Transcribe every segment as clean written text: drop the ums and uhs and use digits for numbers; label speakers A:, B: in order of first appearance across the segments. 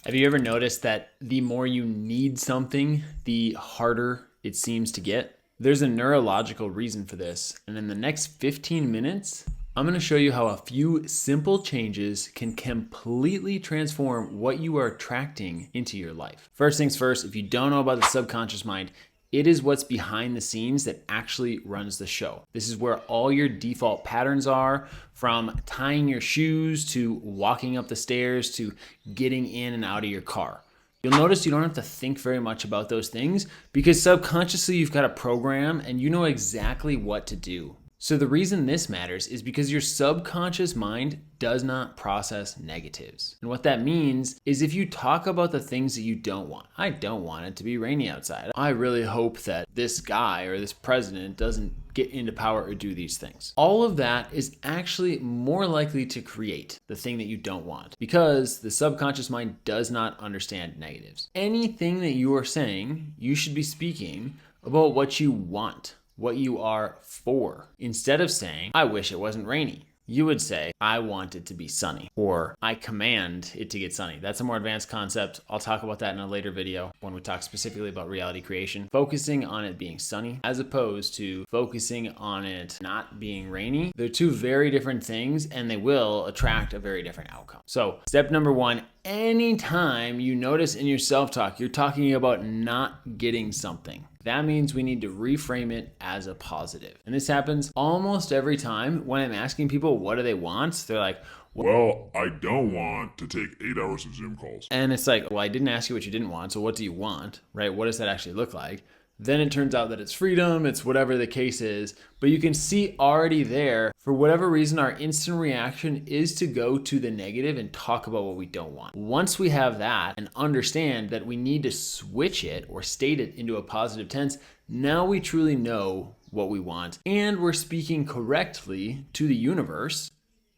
A: Have you ever noticed that the more you need something, the harder it seems to get? There's a neurological reason for this. And in the next 15 minutes, I'm going to show you how a few simple changes can completely transform what you are attracting into your life. First things first, if you don't know about the subconscious mind, it is what's behind the scenes that actually runs the show. This is where all your default patterns are, from tying your shoes to walking up the stairs to getting in and out of your car. You'll notice you don't have to think very much about those things because subconsciously you've got a program and you know exactly what to do. So the reason this matters is because your subconscious mind does not process negatives. And what that means is if you talk about the things that you don't want, I don't want it to be rainy outside. I really hope that this guy or this president doesn't get into power or do these things. All of that is actually more likely to create the thing that you don't want because the subconscious mind does not understand negatives. Anything that you are saying, you should be speaking about what you want, what you are for. Instead of saying, I wish it wasn't rainy, you would say, I want it to be sunny, or I command it to get sunny. That's a more advanced concept. I'll talk about that in a later video when we talk specifically about reality creation. Focusing on it being sunny as opposed to focusing on it not being rainy. They're two very different things and they will attract a very different outcome. So step number one, anytime you notice in your self-talk, you're talking about not getting something, that means we need to reframe it as a positive. And this happens almost every time when I'm asking people what do they want. They're like,
B: well, I don't want to take 8 hours of Zoom calls.
A: And it's like, well, I didn't ask you what you didn't want. So what do you want, right? What does that actually look like? Then it turns out that it's freedom, it's whatever the case is. But you can see already there, for whatever reason, our instant reaction is to go to the negative and talk about what we don't want. Once we have that and understand that we need to switch it or state it into a positive tense, now we truly know what we want and we're speaking correctly to the universe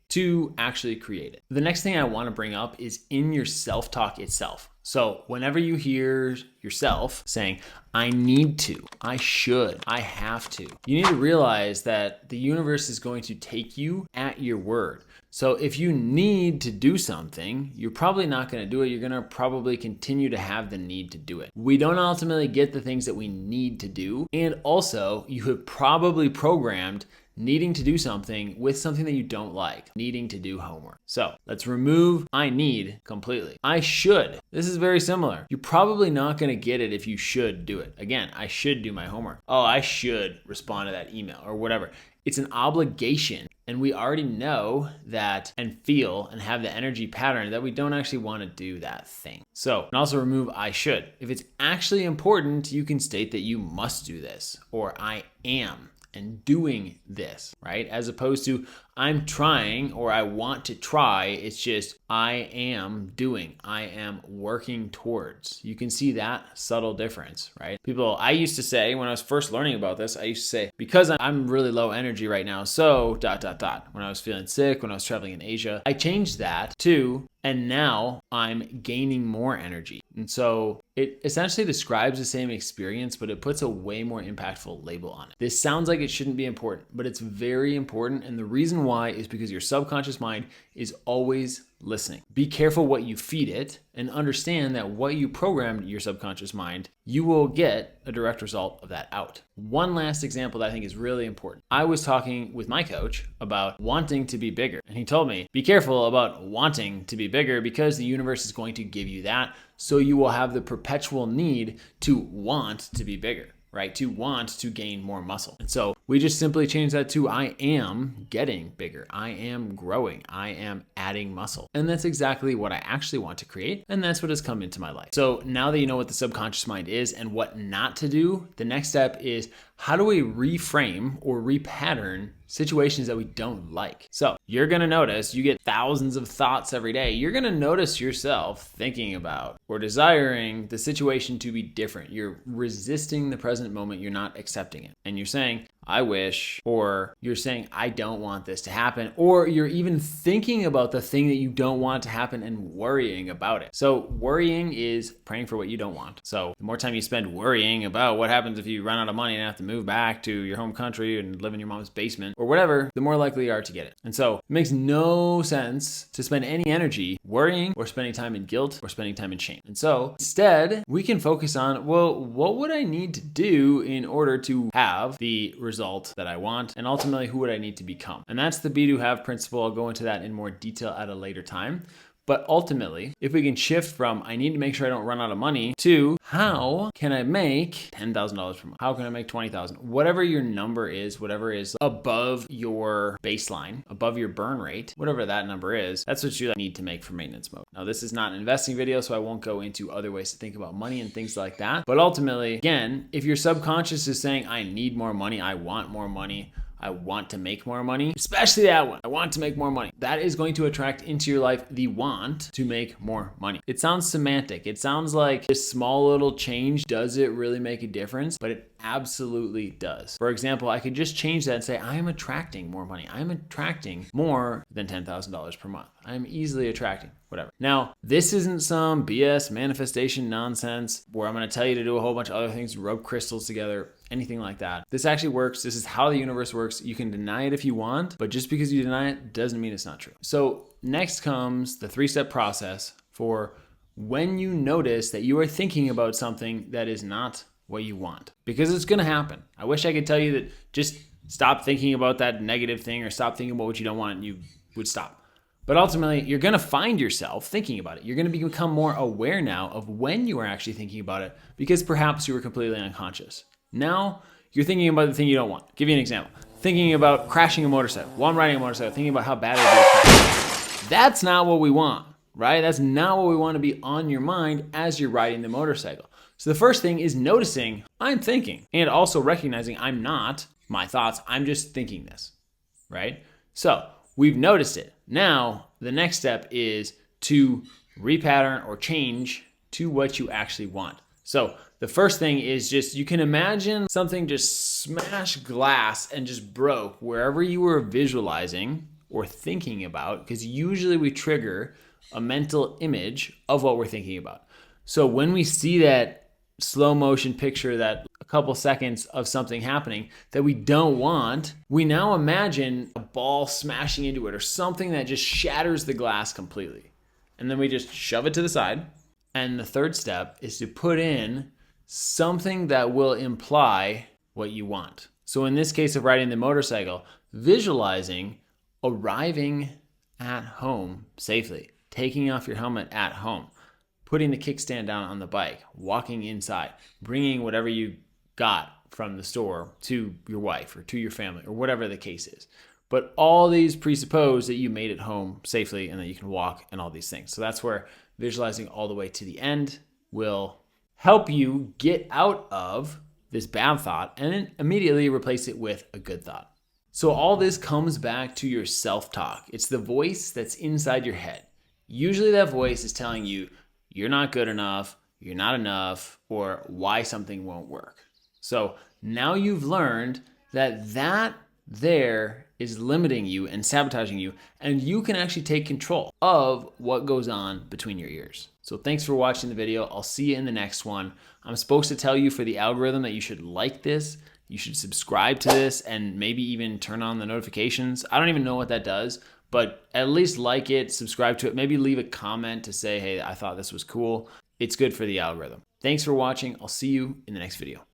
A: to actually create it. The next thing I want to bring up is in your self-talk itself. So whenever you hear yourself saying, I need to, I should, I have to, you need to realize that the universe is going to take you at your word. So if you need to do something, you're probably not going to do it. You're going to probably continue to have the need to do it. We don't ultimately get the things that we need to do. And also you have probably programmed needing to do something with something that you don't like, needing to do homework. So let's remove I need completely. I should. This is very similar. You're probably not going to get it if you should do it. Again, I should do my homework. Oh, I should respond to that email or whatever. It's an obligation. And we already know that and feel and have the energy pattern that we don't actually want to do that thing. So, and also remove I should. If it's actually important, you can state that you must do this or I am and doing this, right? As opposed to I'm trying or I want to try. It's just I am doing, I am working towards. You can see that subtle difference, right? I used to say when I was first learning about this, I used to say, because I'm really low energy right now, so ... When I was feeling sick, when I was traveling in Asia, I changed that to, and now I'm gaining more energy. And so it essentially describes the same experience, but it puts a way more impactful label on it. This sounds like it shouldn't be important, but it's very important. And the reason why is because your subconscious mind is always listening. Be careful what you feed it and understand that what you programmed your subconscious mind, you will get a direct result of that out. One last example that I think is really important. I was talking with my coach about wanting to be bigger. And he told me, be careful about wanting to be bigger because the universe is going to give you that. So you will have the perpetual need to want to be bigger, right? To want to gain more muscle. And so we just simply change that to I am getting bigger. I am growing. I am adding muscle. And that's exactly what I actually want to create. And that's what has come into my life. So now that you know what the subconscious mind is and what not to do, the next step is how do we reframe or repattern situations that we don't like? So you're going to notice you get thousands of thoughts every day. You're going to notice yourself thinking about or desiring the situation to be different. You're resisting the present moment. You're not accepting it. And you're saying, I wish, or you're saying, I don't want this to happen, or you're even thinking about the thing that you don't want to happen and worrying about it. So worrying is praying for what you don't want. So the more time you spend worrying about what happens if you run out of money and have to move back to your home country and live in your mom's basement or whatever, the more likely you are to get it. And so it makes no sense to spend any energy worrying or spending time in guilt or spending time in shame. And so instead, we can focus on, well, what would I need to do in order to have the result that I want? And ultimately, who would I need to become? And that's the be do have principle. I'll go into that in more detail at a later time. But ultimately, if we can shift from I need to make sure I don't run out of money to how can I make $10,000 per month? How can I make $20,000? Whatever your number is, whatever is above your baseline, above your burn rate, whatever that number is, that's what you need to make for maintenance mode. Now, this is not an investing video, so I won't go into other ways to think about money and things like that. But ultimately, again, if your subconscious is saying, I need more money, I want more money, I want to make more money, especially that one. I want to make more money. That is going to attract into your life the want to make more money. It sounds semantic. It sounds like this small little change, does it really make a difference? But it absolutely does. For example, I could just change that and say, I am attracting more money. I'm attracting more than $10,000 per month. I'm easily attracting whatever. Now, this isn't some BS manifestation nonsense where I'm going to tell you to do a whole bunch of other things, rub crystals together, anything like that. This actually works. This is how the universe works. You can deny it if you want, but just because you deny it doesn't mean it's not true. So next comes the 3-step process for when you notice that you are thinking about something that is not what you want, because it's going to happen. I wish I could tell you that just stop thinking about that negative thing or stop thinking about what you don't want and you would stop. But ultimately, you're going to find yourself thinking about it. You're going to become more aware now of when you are actually thinking about it, because perhaps you were completely unconscious. Now you're thinking about the thing you don't want. I'll give you an example. Thinking about crashing a motorcycle. While I'm riding a motorcycle, thinking about how bad it would be to crash. That's not what we want, right? That's not what we want to be on your mind as you're riding the motorcycle. So the first thing is noticing I'm thinking, and also recognizing I'm not my thoughts. I'm just thinking this, right? So we've noticed it. Now the next step is to repattern or change to what you actually want. So the first thing is just, you can imagine something just smashed glass and just broke wherever you were visualizing or thinking about, because usually we trigger a mental image of what we're thinking about. So when we see that slow motion picture, that a couple seconds of something happening that we don't want, we now imagine a ball smashing into it or something that just shatters the glass completely. And then we just shove it to the side. And the third step is to put in something that will imply what you want. So in this case of riding the motorcycle, visualizing arriving at home safely, taking off your helmet at home, putting the kickstand down on the bike, walking inside, bringing whatever you got from the store to your wife or to your family or whatever the case is. But all these presuppose that you made it home safely and that you can walk and all these things. So that's where visualizing all the way to the end will help you get out of this bad thought and then immediately replace it with a good thought. So all this comes back to your self-talk. It's the voice that's inside your head. Usually that voice is telling you you're not good enough, you're not enough, or why something won't work. So now you've learned that there is limiting you and sabotaging you, and you can actually take control of what goes on between your ears. So thanks for watching the video. I'll see you in the next one. I'm supposed to tell you for the algorithm that you should like this, you should subscribe to this, and maybe even turn on the notifications. I don't even know what that does, but at least like it, subscribe to it, maybe leave a comment to say, hey, I thought this was cool. It's good for the algorithm. Thanks for watching. I'll see you in the next video.